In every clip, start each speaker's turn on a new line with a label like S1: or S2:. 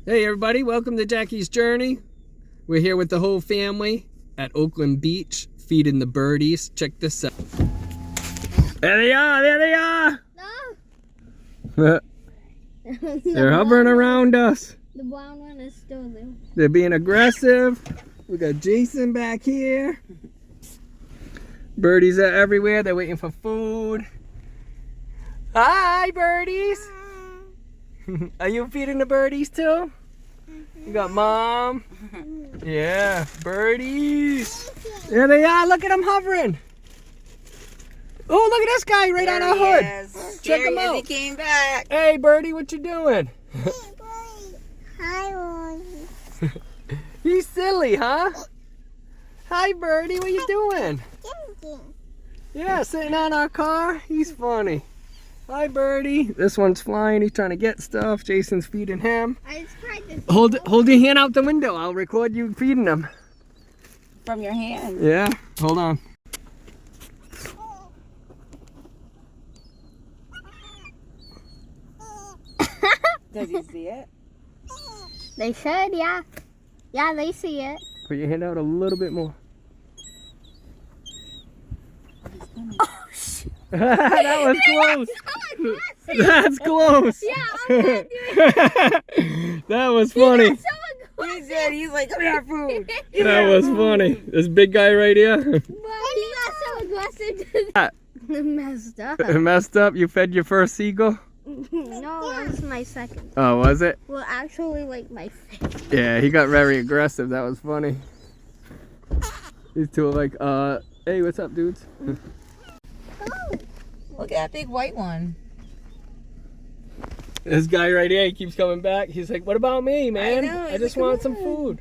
S1: Hey everybody, welcome to Jackie's Journey. We're here with the whole family at Oakland Beach, feeding the birdies. Check this out. There they are, there they are! No. They're hovering around us.
S2: The brown one is still there.
S1: They're being aggressive. We got Jason back here. Birdies are everywhere, they're waiting for food. Hi birdies! Are you feeding the birdies too? You got mom. Yeah, birdies. There they are. Look at them hovering. Oh, look at this guy right on our hood. Check him out.
S3: He came back.
S1: Hey, birdie, what you doing?
S2: Hi,
S1: He's silly, huh? Hi, birdie. What you doing? Yeah, sitting on our car. He's funny. Hi, birdie. This one's flying. He's trying to get stuff. Jason's feeding him.
S2: I just tried this.
S1: Hold your hand out the window. I'll record you feeding them.
S3: From your hand.
S1: Yeah. Hold on.
S3: Does he see it?
S2: They should, yeah. Yeah, they see it.
S1: Put your hand out a little bit more.
S2: Oh, shit.
S1: That was close. That's close.
S2: Yeah, I'm not doing
S1: That was funny.
S3: He said, he's like, give me our food.
S1: That was funny. This big guy right here.
S2: But he got so aggressive. Messed up.
S1: Messed up. You fed your first seagull?
S2: No, that was my second.
S1: Oh, was it?
S2: Well, actually, like my fifth.
S1: Yeah, he got very aggressive. That was funny. These two are like, hey, what's up, dudes?
S3: Look at that big white one.
S1: This guy right here, he keeps coming back. He's like, what about me, man?
S3: know,
S1: I
S3: he's
S1: just
S3: like,
S1: want some
S3: come on.
S1: food.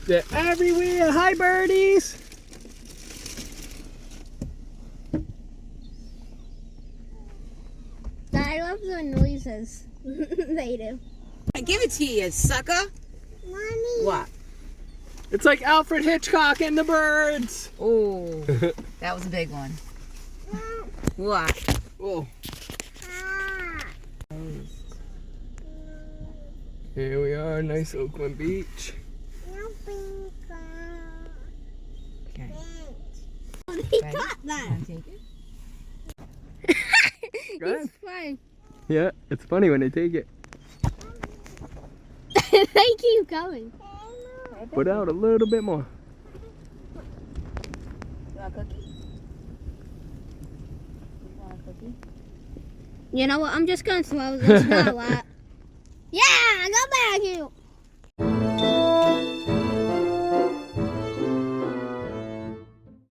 S1: They're everywhere. Hi, birdies.
S2: I love the noises they do.
S3: I give it to you, sucker.
S2: Mommy.
S3: What?
S1: It's like Alfred Hitchcock and the birds.
S3: Oh, that was a big one. What?
S1: Oh. Here we are, nice Oakland Beach.
S3: Okay.
S2: He got that.
S3: Take it.
S1: Go ahead.
S2: It's fine.
S1: Yeah, it's funny when they take it.
S2: They keep going.
S1: Put out a little bit more.
S3: You want a cookie? You want a cookie?
S2: You know what? I'm just gonna throw this now. Yeah, go back, you.